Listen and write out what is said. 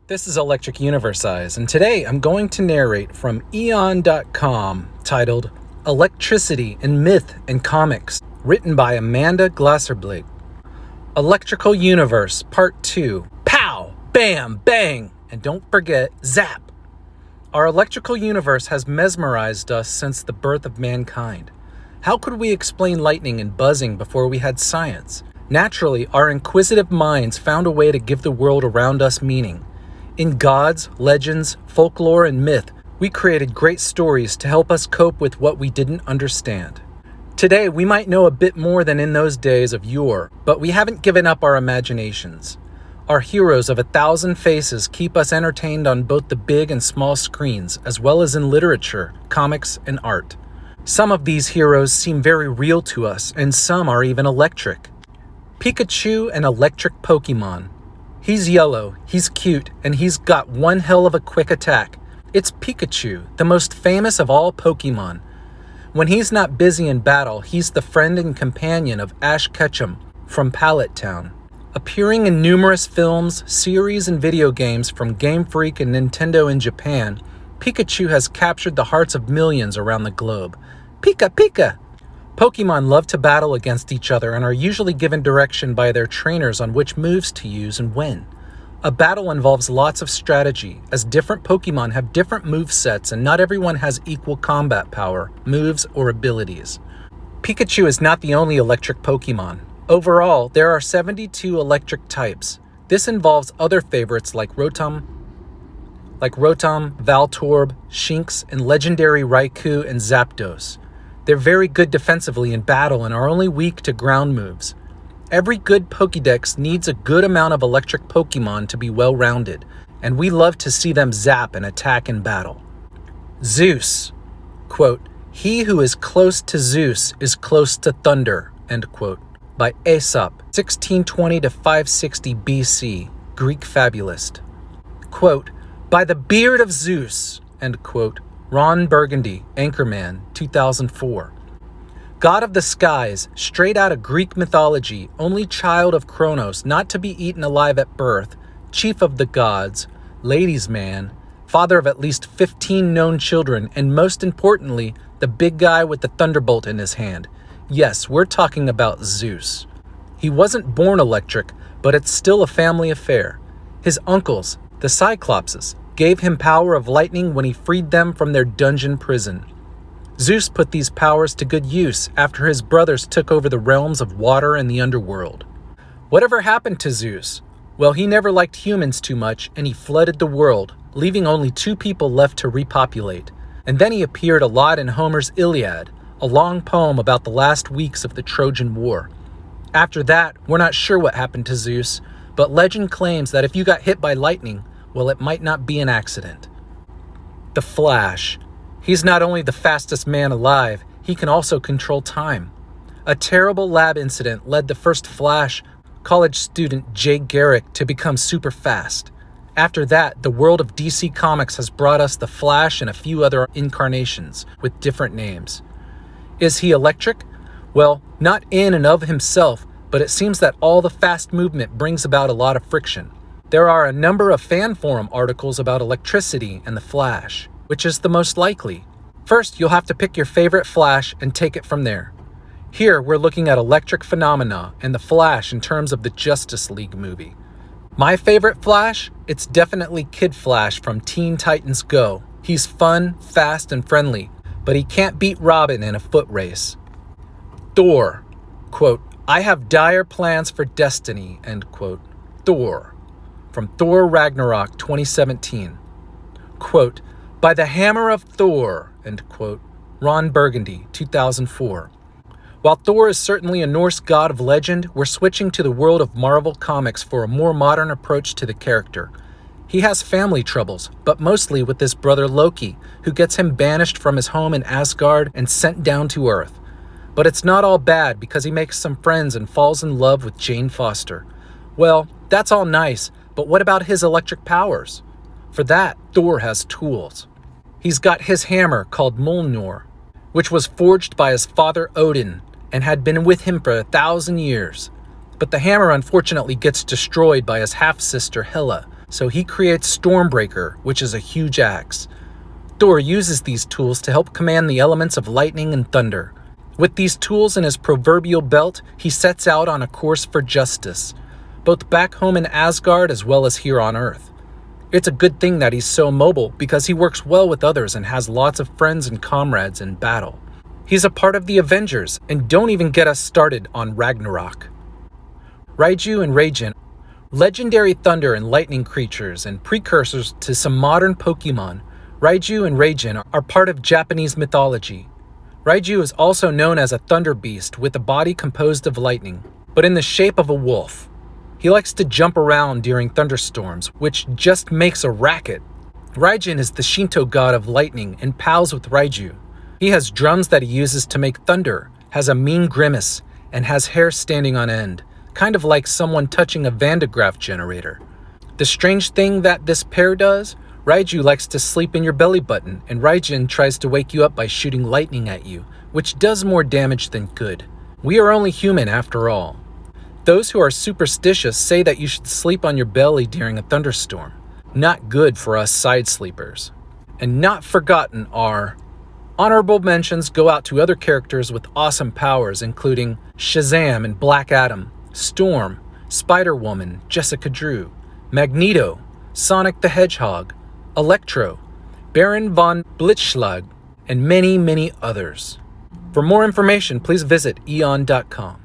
This is Electric Universe Eyes, and today I'm going to narrate from Eon.com titled Electricity in Myth and Comics, written by Amanda Glasserblick. Electrical Universe Part 2. Pow! Bam! Bang! And don't forget, zap! Our electrical universe has mesmerized us since the birth of mankind. How could we explain lightning and buzzing before we had science? Naturally, our inquisitive minds found a way to give the world around us meaning. In gods, legends, folklore, and myth, we created great stories to help us cope with what we didn't understand. Today, we might know a bit more than in those days of yore, but we haven't given up our imaginations. Our heroes of 1,000 faces keep us entertained on both the big and small screens, as well as in literature, comics, and art. Some of these heroes seem very real to us, and some are even electric. Pikachu, an electric Pokemon. He's yellow, he's cute, and he's got one hell of a quick attack. It's Pikachu, the most famous of all Pokemon. When he's not busy in battle, he's the friend and companion of Ash Ketchum from Pallet Town. Appearing in numerous films, series, and video games from Game Freak and Nintendo in Japan, Pikachu has captured the hearts of millions around the globe. Pika Pika! Pokemon love to battle against each other and are usually given direction by their trainers on which moves to use and when. A battle involves lots of strategy, as different Pokemon have different movesets and not everyone has equal combat power, moves, or abilities. Pikachu is not the only electric Pokemon. Overall, there are 72 electric types. This involves other favorites like Rotom, Valtorb, Shinx, and legendary Raikou and Zapdos. They're very good defensively in battle and are only weak to ground moves. Every good Pokédex needs a good amount of electric Pokemon to be well-rounded, and we love to see them zap and attack in battle. Zeus. Quote, "He who is close to Zeus is close to thunder," end quote. By Aesop, 1620 to 560 BC, Greek fabulist. Quote, "By the beard of Zeus," end quote. Ron Burgundy, Anchorman, 2004. God of the skies, straight out of Greek mythology, only child of Kronos, not to be eaten alive at birth, chief of the gods, ladies' man, father of at least 15 known children, and most importantly, the big guy with the thunderbolt in his hand. Yes, we're talking about Zeus. He wasn't born electric, but it's still a family affair. His uncles, the Cyclopses, gave him power of lightning when he freed them from their dungeon prison. Zeus put these powers to good use after his brothers took over the realms of water and the underworld. Whatever happened to Zeus? Well, he never liked humans too much and he flooded the world, leaving only 2 people left to repopulate. And then he appeared a lot in Homer's Iliad, a long poem about the last weeks of the Trojan War. After that, we're not sure what happened to Zeus, but legend claims that if you got hit by lightning, well, it might not be an accident. The Flash. He's not only the fastest man alive, he can also control time. A terrible lab incident led the first Flash, college student Jay Garrick, to become super fast. After that, the world of DC Comics has brought us the Flash and a few other incarnations with different names. Is he electric? Well, not in and of himself, but it seems that all the fast movement brings about a lot of friction. There are a number of fan forum articles about electricity and the Flash. Which is the most likely? First, you'll have to pick your favorite Flash and take it from there. Here, we're looking at electric phenomena and the Flash in terms of the Justice League movie. My favorite Flash? It's definitely Kid Flash from Teen Titans Go. He's fun, fast, and friendly, but he can't beat Robin in a foot race. Thor. Quote, "I have dire plans for destiny," end quote. Thor. From Thor Ragnarok 2017. Quote, "By the hammer of Thor," end quote. Ron Burgundy, 2004. While Thor is certainly a Norse god of legend, we're switching to the world of Marvel Comics for a more modern approach to the character. He has family troubles, but mostly with his brother Loki, who gets him banished from his home in Asgard and sent down to Earth. But it's not all bad because he makes some friends and falls in love with Jane Foster. Well, that's all nice, but what about his electric powers? For that, Thor has tools. He's got his hammer called Mjolnir, which was forged by his father Odin and had been with him for 1,000 years. But the hammer unfortunately gets destroyed by his half-sister Hela, so he creates Stormbreaker, which is a huge axe. Thor uses these tools to help command the elements of lightning and thunder. With these tools in his proverbial belt, he sets out on a course for justice, both back home in Asgard as well as here on Earth. It's a good thing that he's so mobile because he works well with others and has lots of friends and comrades in battle. He's a part of the Avengers, and don't even get us started on Ragnarok. Raiju and Raijin, legendary thunder and lightning creatures and precursors to some modern Pokemon. Raiju and Raijin are part of Japanese mythology. Raiju is also known as a thunder beast with a body composed of lightning, but in the shape of a wolf. He likes to jump around during thunderstorms, which just makes a racket. Raijin is the Shinto god of lightning and pals with Raiju. He has drums that he uses to make thunder, has a mean grimace, and has hair standing on end, kind of like someone touching a Van de Graaff generator. The strange thing that this pair does, Raiju likes to sleep in your belly button, and Raijin tries to wake you up by shooting lightning at you, which does more damage than good. We are only human after all. Those who are superstitious say that you should sleep on your belly during a thunderstorm. Not good for us side sleepers. And not forgotten are honorable mentions go out to other characters with awesome powers, including Shazam and Black Adam, Storm, Spider-Woman, Jessica Drew, Magneto, Sonic the Hedgehog, Electro, Baron von Blitzschlag, and many, many others. For more information, please visit eon.com.